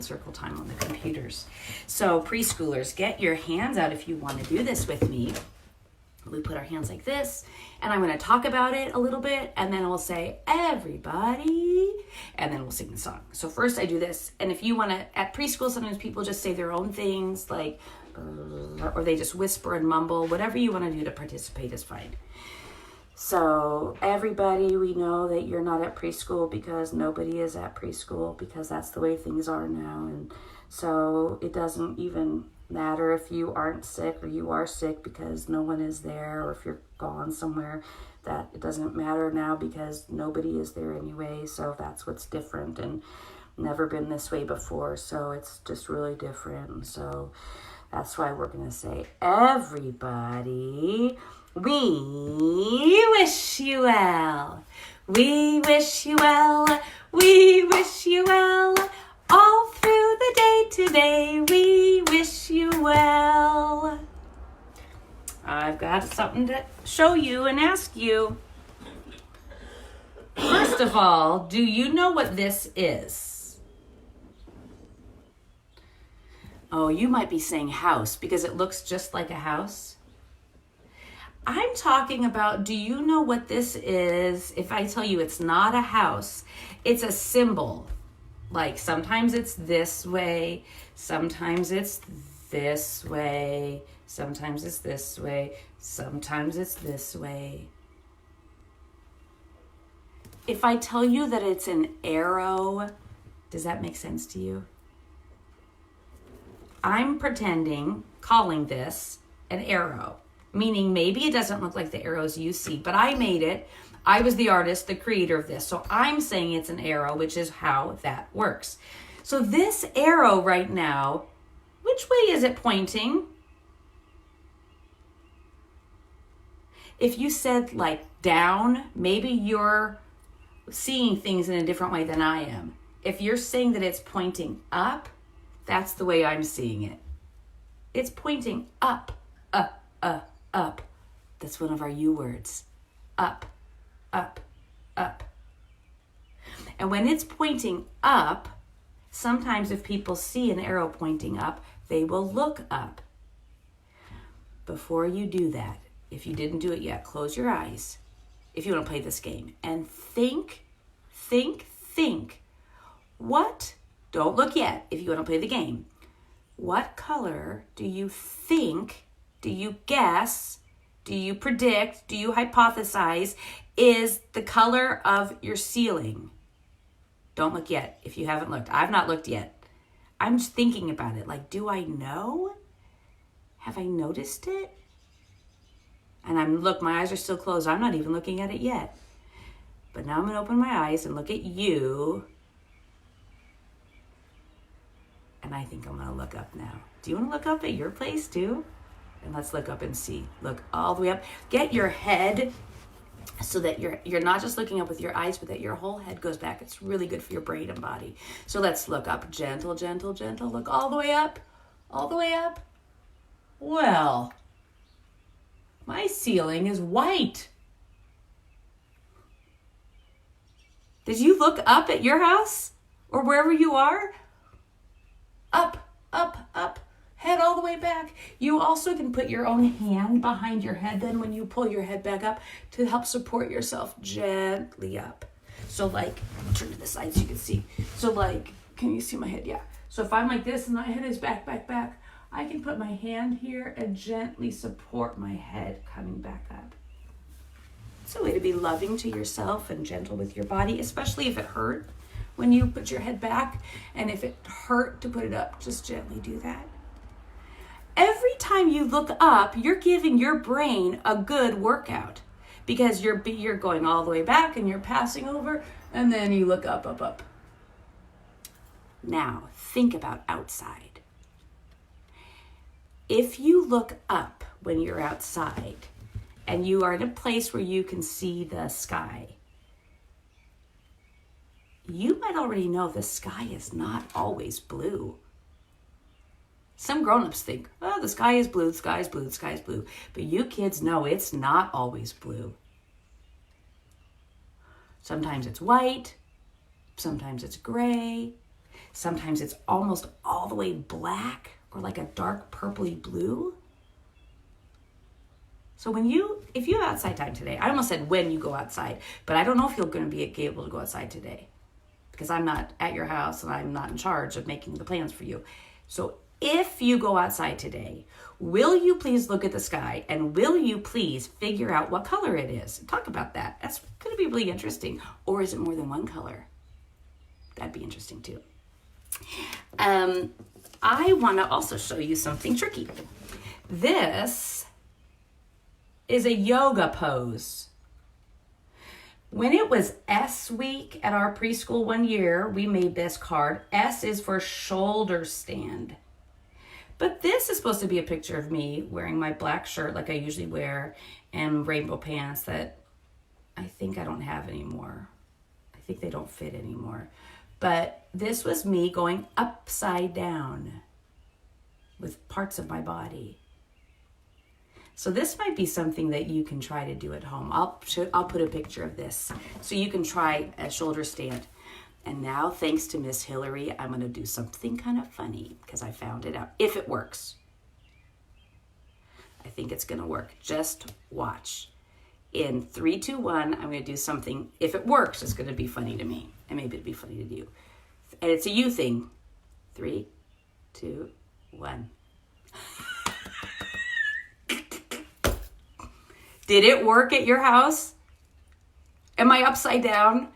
circle time on the computers. So preschoolers, get your hands out if you want to do this with me. We put our hands like this, and I'm going to talk about it a little bit, and then we'll say, everybody, and then we'll sing the song. So first I do this, and if you want to, at preschool, sometimes people just say their own things, like, or they just whisper and mumble. Whatever you want to do to participate is fine. So everybody, we know that you're not at preschool because nobody is at preschool, because that's the way things are now. And so it doesn't even matter if you aren't sick or you are sick because no one is there, or if you're gone somewhere, that it doesn't matter now because nobody is there anyway. So that's what's different and never been this way before. So it's just really different. And so that's why we're going to say, everybody, we wish you well. We wish you well. We wish you well. All through the day today, we wish you well. I've got something to show you and ask you. First of all, do you know what this is? Oh, you might be saying house because it looks just like a house. I'm talking about, do you know what this is? If I tell you it's not a house, it's a symbol. Like sometimes it's this way, sometimes it's this way, sometimes it's this way, sometimes it's this way. If I tell you that it's an arrow, does that make sense to you? I'm calling this an arrow, meaning maybe it doesn't look like the arrows you see, but I made it. I was the artist, the creator of this. So I'm saying it's an arrow, which is how that works. So this arrow right now, which way is it pointing? If you said like down, maybe you're seeing things in a different way than I am. If you're saying that it's pointing up, that's the way I'm seeing it. It's pointing up, up, up, up. That's one of our U words. Up, up, up. And when it's pointing up, sometimes if people see an arrow pointing up, they will look up. Before you do that, if you didn't do it yet, close your eyes if you want to play this game and think. What? Don't look yet if you want to play the game. What color do you think, do you guess, do you predict, do you hypothesize is the color of your ceiling? Don't look yet if you haven't looked. I've not looked yet. I'm just thinking about it. Like, do I know? Have I noticed it? And look, my eyes are still closed. I'm not even looking at it yet. But now I'm going to open my eyes and look at you. And I think I'm going to look up now. Do you want to look up at your place too? And let's look up and see. Look all the way up. Get your head so that you're not just looking up with your eyes, but that your whole head goes back. It's really good for your brain and body. So let's look up. Gentle, gentle, gentle. Look all the way up. All the way up. Well, my ceiling is white. Did you look up at your house or wherever you are? Up, up, up. Head all the way back. You also can put your own hand behind your head then when you pull your head back up to help support yourself gently up. So like, turn to the side so you can see. So like, can you see my head? Yeah. So if I'm like this and my head is back, back, back, I can put my hand here and gently support my head coming back up. It's a way to be loving to yourself and gentle with your body, especially if it hurt when you put your head back. And if it hurt to put it up, just gently do that. Every time you look up, you're giving your brain a good workout because you're going all the way back and you're passing over and then you look up, up, up. Now, think about outside. If you look up when you're outside and you are in a place where you can see the sky, you might already know the sky is not always blue. Some grown-ups think, oh, the sky is blue, the sky is blue, the sky is blue. But you kids know it's not always blue. Sometimes it's white, sometimes it's gray. Sometimes it's almost all the way black or like a dark purpley blue. So if you have outside time today, I almost said when you go outside, but I don't know if you're going to be able to go outside today because I'm not at your house and I'm not in charge of making the plans for you. So if you go outside today, will you please look at the sky and will you please figure out what color it is? Talk about that. That's going to be really interesting. Or is it more than one color? That'd be interesting too. I want to also show you something tricky. This is a yoga pose. When it was S week at our preschool one year, we made this card. S is for shoulder stand. But this is supposed to be a picture of me wearing my black shirt like I usually wear and rainbow pants that I think I don't have anymore. I think they don't fit anymore. But this was me going upside down with parts of my body. So this might be something that you can try to do at home. I'll put a picture of this so you can try a shoulder stand. And now, thanks to Miss Hillary, I'm going to do something kind of funny because I found it out. If it works. I think it's going to work. Just watch. In 3, 2, 1, I'm going to do something. If it works, it's going to be funny to me. And maybe it'll be funny to you. And it's a you thing. 3, 2, 1. Did it work at your house? Am I upside down?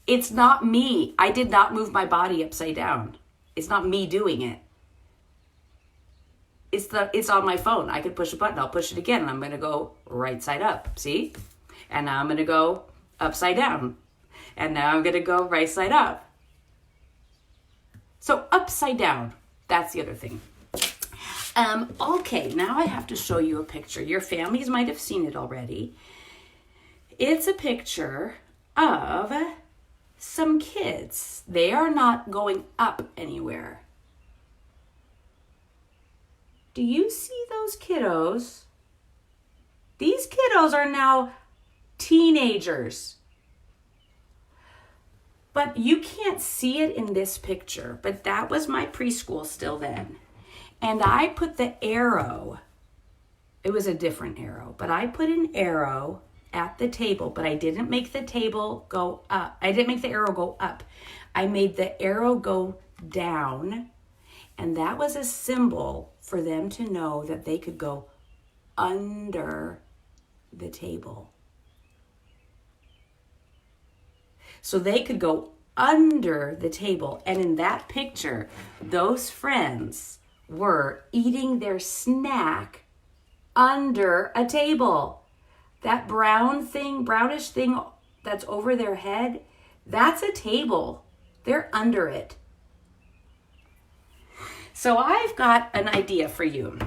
It's not me. I did not move my body upside down. It's not me doing it. It's on my phone. I could push a button. I'll push it again and I'm going to go right side up. See? And now I'm going to go upside down. And now I'm going to go right side up. So upside down. That's the other thing. Okay, now I have to show you a picture. Your families might have seen it already. It's a picture of some kids. They are not going up anywhere. Do you see those kiddos? These kiddos are now teenagers. But you can't see it in this picture, but that was my preschool still then. And I put the arrow, it was a different arrow, but I put an arrow at the table, but I didn't make the table go up. I didn't make the arrow go up. I made the arrow go down, and that was a symbol for them to know that they could go under the table. So they could go under the table. And in that picture, those friends were eating their snack under a table. That brownish thing that's over their head, that's a table. They're under it. So I've got an idea for you.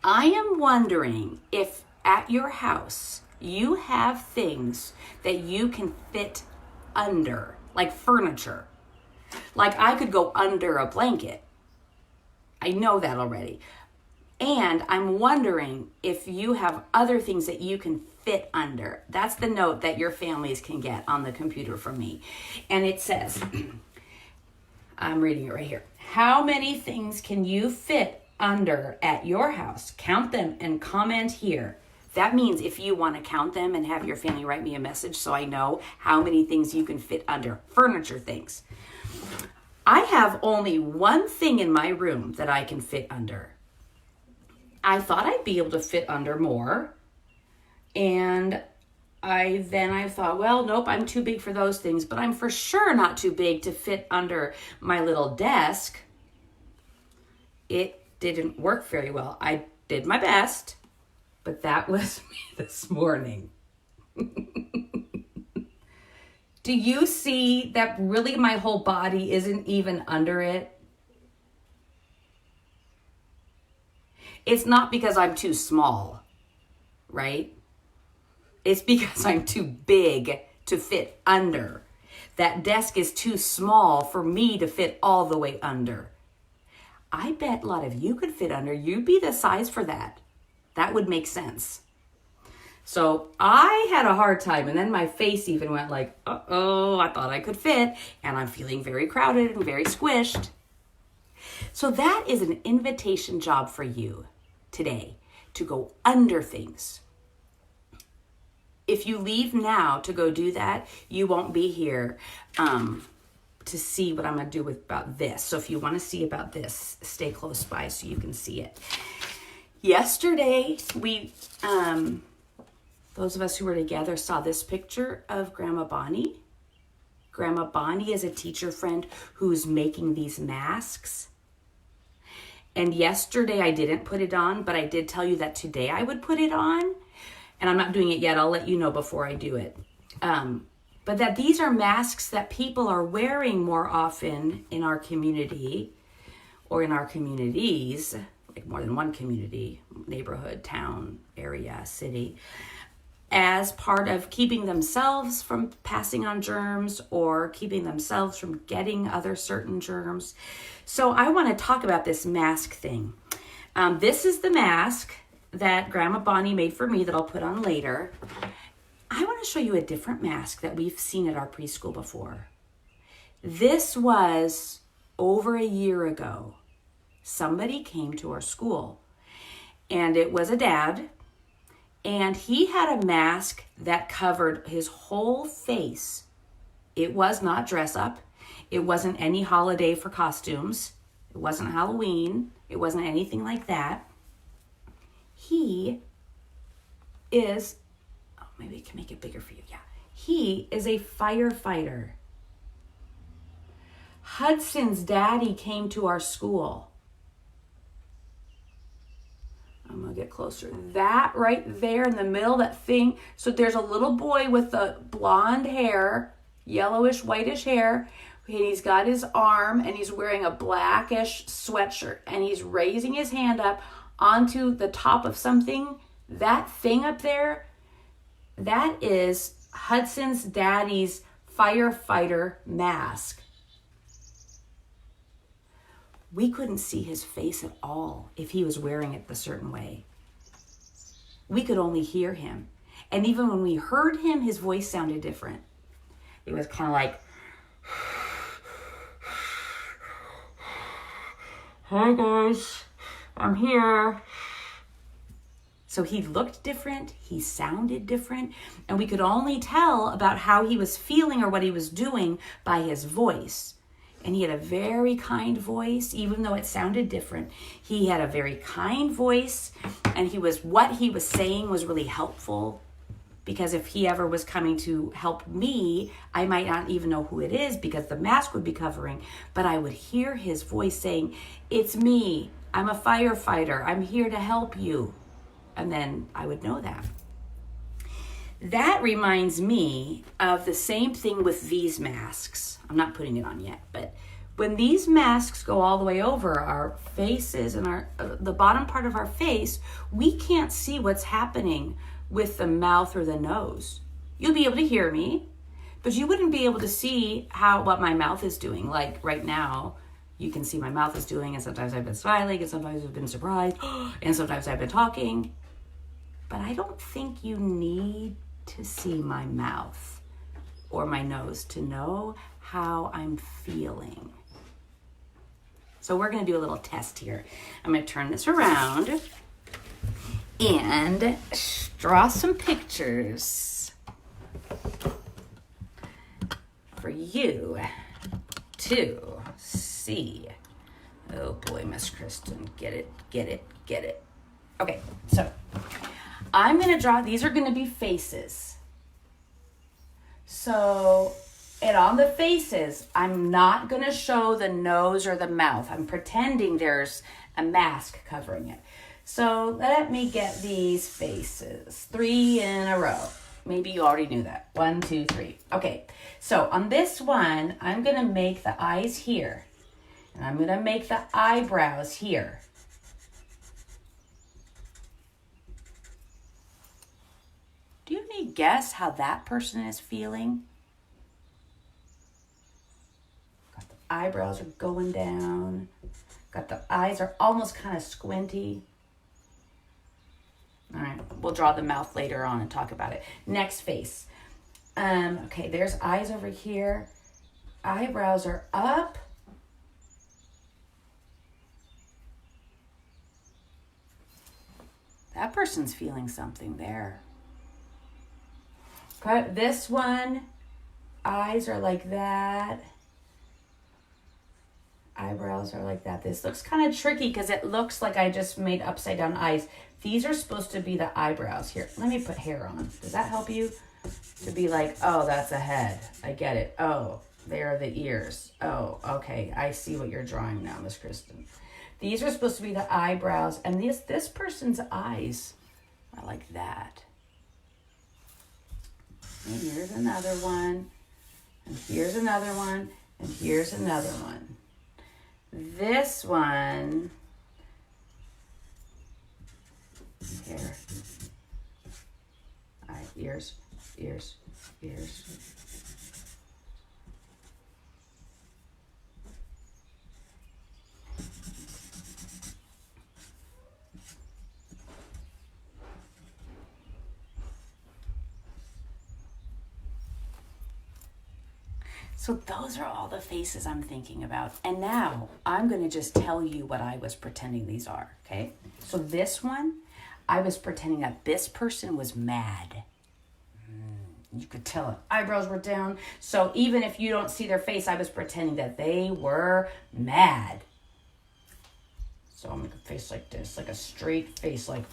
I am wondering if at your house you have things that you can fit under, like furniture. Like I could go under a blanket. I know that already. And I'm wondering if you have other things that you can fit under. That's the note that your families can get on the computer from me. And it says, I'm reading it right here. How many things can you fit under at your house? Count them and comment here. That means if you want to count them and have your family write me a message so I know how many things you can fit under. Furniture things. I have only one thing in my room that I can fit under. I thought I'd be able to fit under more. And I thought, well, nope, I'm too big for those things, but I'm for sure not too big to fit under my little desk. It didn't work very well. I did my best, but that was me this morning. Do you see that really my whole body isn't even under it? It's not because I'm too small, right? It's because I'm too big to fit under. That desk is too small for me to fit all the way under. I bet a lot of you could fit under. You'd be the size for that. That would make sense. So I had a hard time, and then my face even went like, uh-oh, I thought I could fit, and I'm feeling very crowded and very squished. So that is an invitation job for you today, to go under things. If you leave now to go do that, you won't be here to see what I'm going to do about this. So if you want to see about this, stay close by so you can see it. Yesterday, we... those of us who were together saw this picture of Grandma Bonnie. Grandma Bonnie is a teacher friend who's making these masks. And yesterday I didn't put it on, but I did tell you that today I would put it on. And I'm not doing it yet. I'll let you know before I do it. But that these are masks that people are wearing more often in our community or in our communities, like more than one community, neighborhood, town, area, city, as part of keeping themselves from passing on germs or keeping themselves from getting other certain germs. So I want to talk about this mask thing. This is the mask that Grandma Bonnie made for me that I'll put on later. I want to show you a different mask that we've seen at our preschool before. This was over a year ago. Somebody came to our school, and it was a dad. And he had a mask that covered his whole face. It was not dress up. It wasn't any holiday for costumes. It wasn't Halloween. It wasn't anything like that. He is, oh, maybe I can make it bigger for you. Yeah. He is a firefighter. Hudson's daddy came to our school. I'm going to get closer. That right there in the middle, that thing. So there's a little boy with the blonde hair, yellowish, whitish hair. And he's got his arm and he's wearing a blackish sweatshirt. And he's raising his hand up onto the top of something. That thing up there, that is Hudson's daddy's firefighter mask. We couldn't see his face at all if he was wearing it the certain way. We could only hear him. And even when we heard him, his voice sounded different. It was kind of like, "Hi guys, I'm here." So he looked different, he sounded different, and we could only tell about how he was feeling or what he was doing by his voice. And he had a very kind voice, even though it sounded different. He had a very kind voice, and what he was saying was really helpful, because if he ever was coming to help me, I might not even know who it is because the mask would be covering, but I would hear his voice saying, "It's me, I'm a firefighter, I'm here to help you." And then I would know that. That reminds me of the same thing with these masks. I'm not putting it on yet, but when these masks go all the way over our faces and the bottom part of our face, we can't see what's happening with the mouth or the nose. You'll be able to hear me, but you wouldn't be able to see what my mouth is doing. Like right now, you can see my mouth is doing, and sometimes I've been smiling, and sometimes I've been surprised, and sometimes I've been talking. But I don't think you need to see my mouth or my nose to know how I'm feeling. So we're going to do a little test here. I'm going to turn this around and draw some pictures for you to see. Oh boy, Miss Kristen, get it. Okay, so I'm going to draw, these are going to be faces. So, and on the faces, I'm not going to show the nose or the mouth. I'm pretending there's a mask covering it. So let me get these faces, 3 in a row. Maybe you already knew that. 1, 2, 3. Okay, so on this one, I'm going to make the eyes here. And I'm going to make the eyebrows here. Do you have any guess how that person is feeling? Got the eyebrows are going down. Got the eyes are almost kind of squinty. All right. we'll draw the mouth later on and talk about it. Next face. Okay, there's eyes over here. Eyebrows are up. That person's feeling something there. Okay, this one, eyes are like that. Eyebrows are like that. This looks kind of tricky because it looks like I just made upside down eyes. These are supposed to be the eyebrows here. Let me put hair on. Does that help you? To be like, oh, that's a head. I get it. Oh, there are the ears. Oh, okay. I see what you're drawing now, Miss Kristen. These are supposed to be the eyebrows, and this person's eyes are like that. And here's another one, and here's another one, and here's another one. This one, here, ears, ears, ears. So those are all the faces I'm thinking about. And now I'm going to just tell you what I was pretending these are, okay? So this one, I was pretending that this person was mad. You could tell it. Eyebrows were down. So even if you don't see their face, I was pretending that they were mad. So I'm going to make a face like this, like a straight face, like...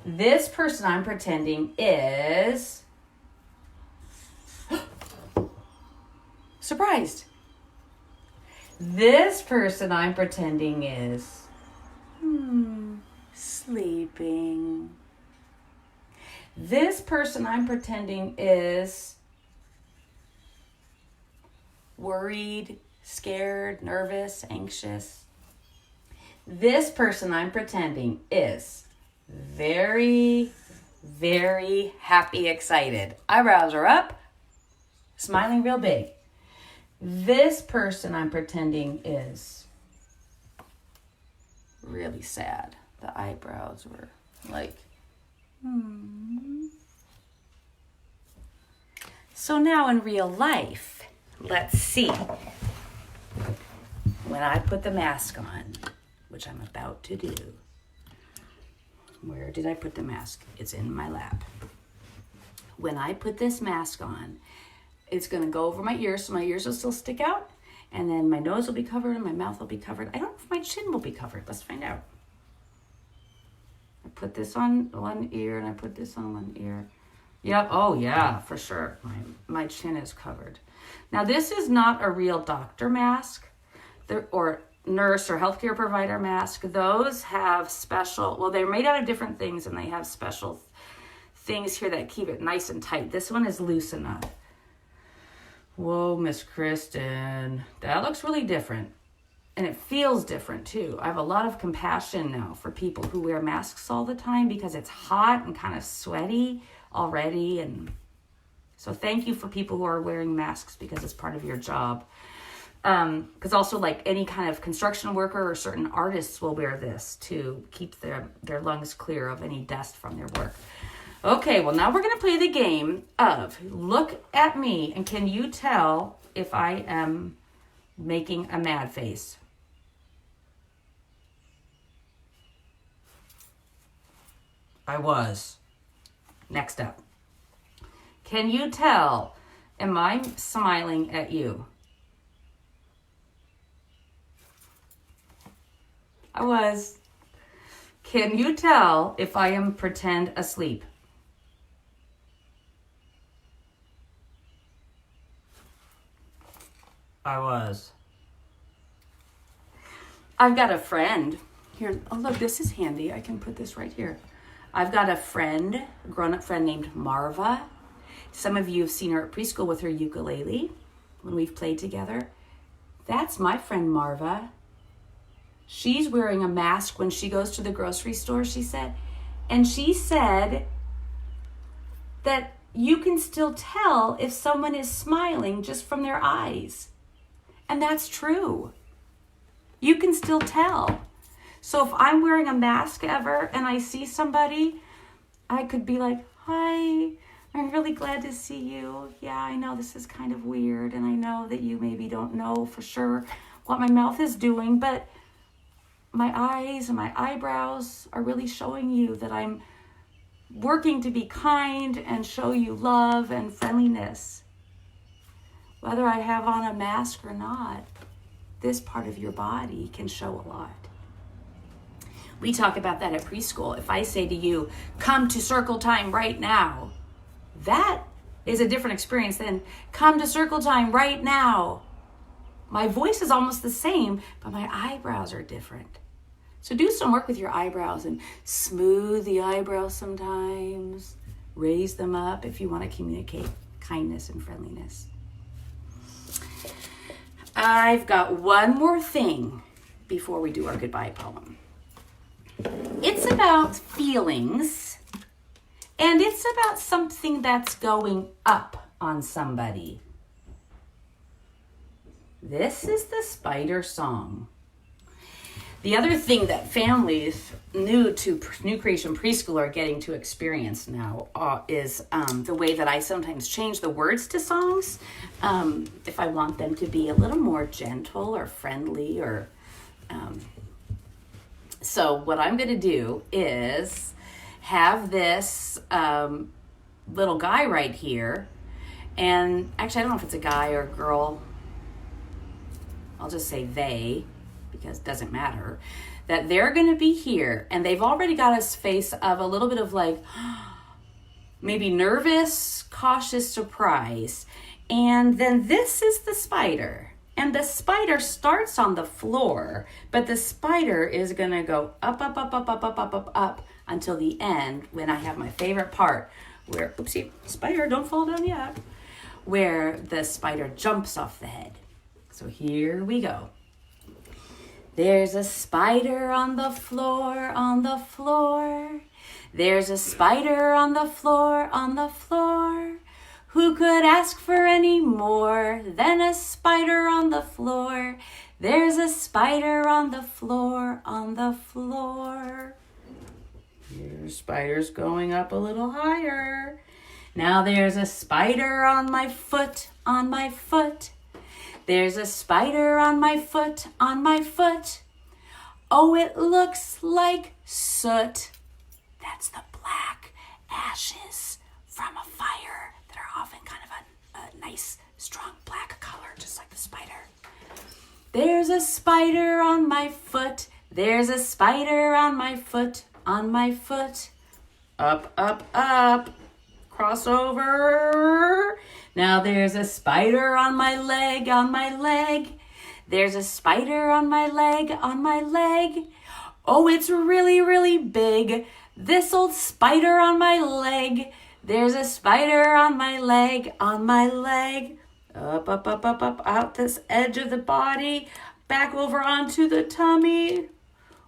This person I'm pretending is... surprised. This person I'm pretending is sleeping. This person I'm pretending is worried, scared, nervous, anxious. This person I'm pretending is very, very happy, excited. Eyebrows are up, smiling real big. This person I'm pretending is really sad. The eyebrows were like, So now in real life, let's see. When I put the mask on, which I'm about to do. Where did I put the mask? It's in my lap. When I put this mask on, it's going to go over my ears, so my ears will still stick out. And then my nose will be covered and my mouth will be covered. I don't know if my chin will be covered. Let's find out. I put this on one ear and I put this on one ear. Yep. Oh, yeah, for sure. My chin is covered. Now, this is not a real doctor mask or nurse or healthcare provider mask. Those have special, well, they're made out of different things and they have special things here that keep it nice and tight. This one is loose enough. Whoa, Miss Kristen, that looks really different. And it feels different too. I have a lot of compassion now for people who wear masks all the time because it's hot and kind of sweaty already. And so thank you for people who are wearing masks because it's part of your job. Because also like any kind of construction worker or certain artists will wear this to keep their lungs clear of any dust from their work. Okay, well, now we're going to play the game of look at me, and can you tell if I am making a mad face? I was. Next up. Can you tell, am I smiling at you? I was. Can you tell if I am pretend asleep? I was. I've got a friend. Here, oh look, this is handy. I can put this right here. I've got a friend, a grown-up friend named Marva. Some of you have seen her at preschool with her ukulele when we've played together. That's my friend Marva. She's wearing a mask when she goes to the grocery store, she said. And she said that you can still tell if someone is smiling just from their eyes. And that's true. You can still tell. So if I'm wearing a mask ever and I see somebody, I could be like, hi, I'm really glad to see you. Yeah, I know this is kind of weird, and I know that you maybe don't know for sure what my mouth is doing, but my eyes and my eyebrows are really showing you that I'm working to be kind and show you love and friendliness. Whether I have on a mask or not, this part of your body can show a lot. We talk about that at preschool. If I say to you, come to circle time right now, that is a different experience than come to circle time right now. My voice is almost the same, but my eyebrows are different. So do some work with your eyebrows and smooth the eyebrows sometimes. Raise them up if you want to communicate kindness and friendliness. I've got one more thing before we do our goodbye poem. It's about feelings, and it's about something that's going up on somebody. This is the spider song. The other thing that families new to New Creation Preschool are getting to experience now is the way that I sometimes change the words to songs if I want them to be a little more gentle or friendly or so what I'm going to do is have this little guy right here, and actually I don't know if it's a guy or a girl. I'll just say they, because it doesn't matter, that they're going to be here, and they've already got a face of a little bit of like maybe nervous, cautious surprise. And then this is the spider. And the spider starts on the floor, but the spider is going to go up, up, up, up, up, up, up, up, up until the end when I have my favorite part where, oopsie, spider, don't fall down yet, where the spider jumps off the head. So here we go. There's a spider on the floor, on the floor. There's a spider on the floor, on the floor. Who could ask for any more than a spider on the floor? There's a spider on the floor, on the floor. Here's spiders going up a little higher. Now there's a spider on my foot, on my foot. There's a spider on my foot, on my foot. Oh, it looks like soot. That's the black ashes from a fire that are often kind of a nice, strong black color, just like the spider. There's a spider on my foot. There's a spider on my foot, on my foot. Up, up, up. Crossover. Now there's a spider on my leg, on my leg. There's a spider on my leg, on my leg. Oh, it's really, really big. This old spider on my leg. There's a spider on my leg, on my leg. Up, up, up, up, up, out this edge of the body. Back over onto the tummy.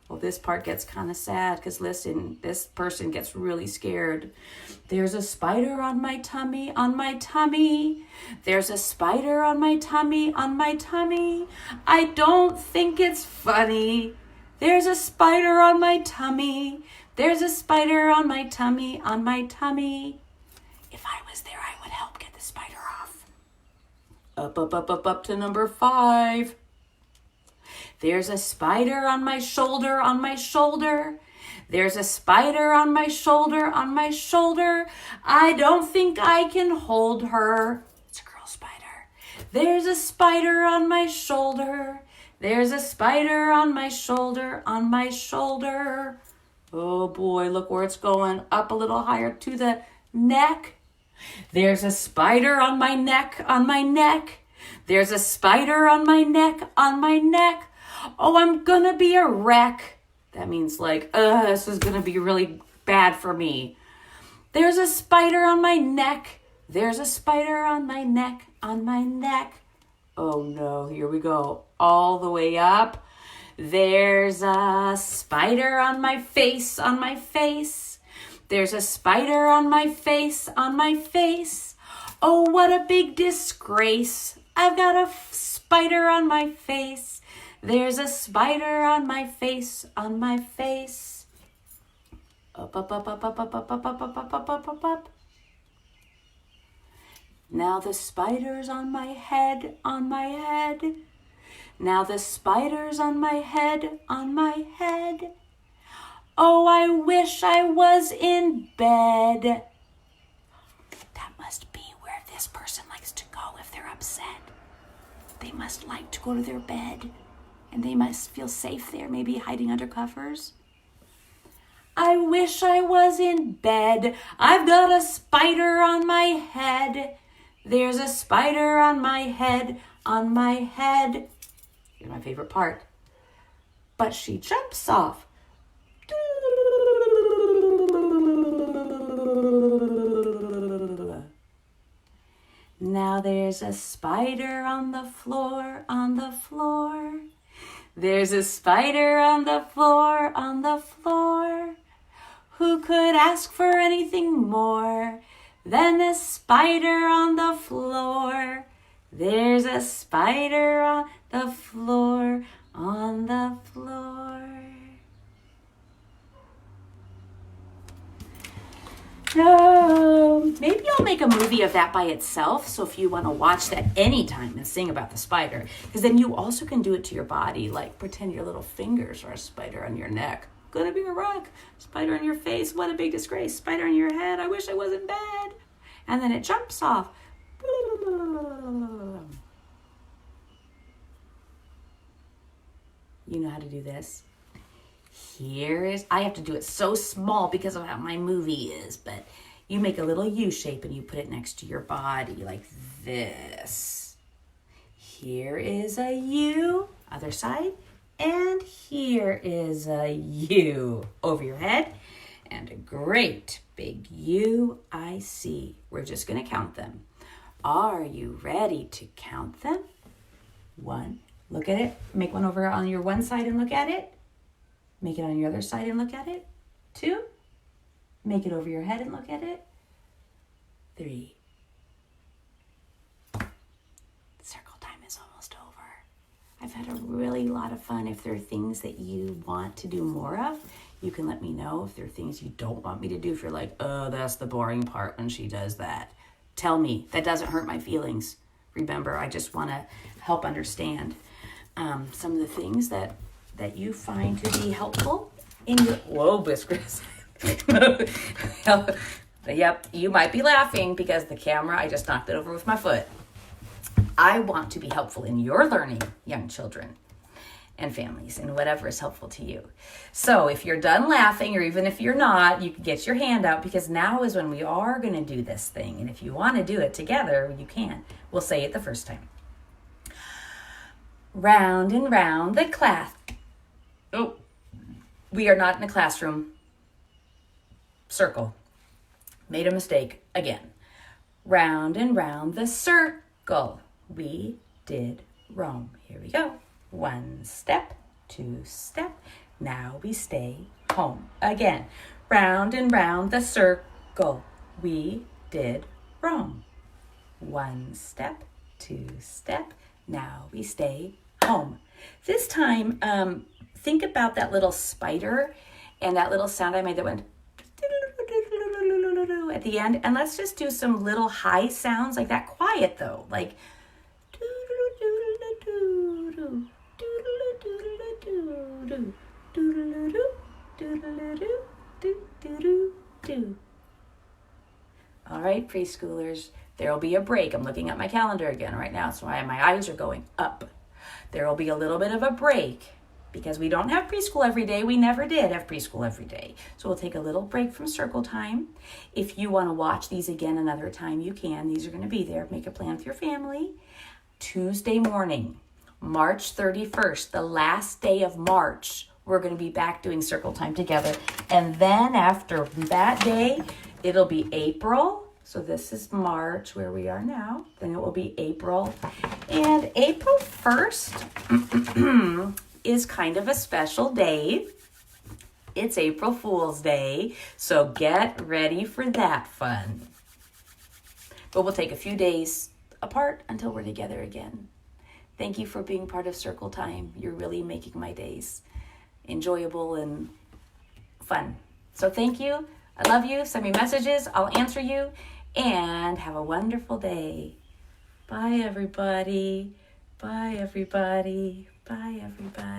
Well, this part gets kind of sad because listen, this person gets really scared. There's a spider on my tummy, on my tummy. There's a spider on my tummy, on my tummy. I don't think it's funny. There's a spider on my tummy. There's a spider on my tummy, on my tummy. If I was there, I would help get the spider off. Up, up, up, up, up to number 5. There's a spider on my shoulder, on my shoulder. There's a spider on my shoulder, on my shoulder. I don't think I can hold her. It's a girl spider. There's a spider on my shoulder. There's a spider on my shoulder, on my shoulder. Oh boy, look where it's going. Up a little higher to the neck. There's a spider on my neck, on my neck. There's a spider on my neck, on my neck. Oh, I'm gonna be a wreck. That means like, this is gonna be really bad for me. There's a spider on my neck. There's a spider on my neck, on my neck. Oh no, here we go. All the way up. There's a spider on my face, on my face. There's a spider on my face, on my face. Oh, what a big disgrace. I've got a spider on my face. There's a spider on my face, on my face. Up, up, up, up, up, up, up, up, up, up, up, up, up, up, up. Now the spider's on my head, on my head. Now the spider's on my head, on my head. Oh, I wish I was in bed. That must be where this person likes to go if they're upset. They must like to go to their bed, and they must feel safe there, maybe hiding under covers. I wish I was in bed. I've got a spider on my head. There's a spider on my head, on my head. Here's my favorite part. But she jumps off. Now there's a spider on the floor, on the floor. There's a spider on the floor, on the floor. Who could ask for anything more than a spider on the floor? There's a spider on the floor, on the floor. So maybe I'll make a movie of that by itself. So if you want to watch that anytime and sing about the spider, because then you also can do it to your body, like pretend your little fingers are a spider on your neck. Gonna be a wreck. Spider on your face. What a big disgrace. Spider on your head. I wish I was in bed. And then it jumps off. You know how to do this. I have to do it so small because of how my movie is, but you make a little U shape and you put it next to your body like this. Here is a U, other side, and here is a U over your head, and a great big U, I see. We're just going to count them. Are you ready to count them? 1, look at it. Make one over on your one side and look at it. Make it on your other side and look at it. 2, make it over your head and look at it. 3. Circle time is almost over. I've had a really lot of fun. If there are things that you want to do more of, you can let me know. If there are things you don't want me to do, if you're like, oh, that's the boring part when she does that, tell me. That doesn't hurt my feelings. Remember, I just want to help understand some of the things that you find to be helpful in your... Whoa, Biscuits. Yep, you might be laughing because the camera, I just knocked it over with my foot. I want to be helpful in your learning, young children and families, and whatever is helpful to you. So if you're done laughing, or even if you're not, you can get your hand out, because now is when we are going to do this thing. And if you want to do it together, you can. We'll say it the first time. Round and round the class. Oh, we are not in a classroom. Circle. Made a mistake again. Round and round the circle. We did wrong. Here we go. 1 step, 2 step. Now we stay home. Again. Round and round the circle. We did wrong. 1 step, 2 step. Now we stay home. This time, think about that little spider and that little sound I made that went at the end. And let's just do some little high sounds like that. Quiet though, like all right, preschoolers, there will be a break. I'm looking at my calendar again right now, so my eyes are going up. There will be a little bit of a break because we don't have preschool every day. We never did have preschool every day. So we'll take a little break from circle time. If you want to watch these again another time, you can. These are going to be there. Make a plan with your family. Tuesday morning, March 31st, the last day of March, we're going to be back doing circle time together. And then after that day, it'll be April. So this is March, where we are now. Then it will be April. And April 1st is kind of a special day. It's April Fool's Day. So get ready for that fun. But we'll take a few days apart until we're together again. Thank you for being part of Circle Time. You're really making my days enjoyable and fun. So thank you. I love you. Send me messages. I'll answer you. And have a wonderful day. Bye, everybody. Bye, everybody. Bye, everybody.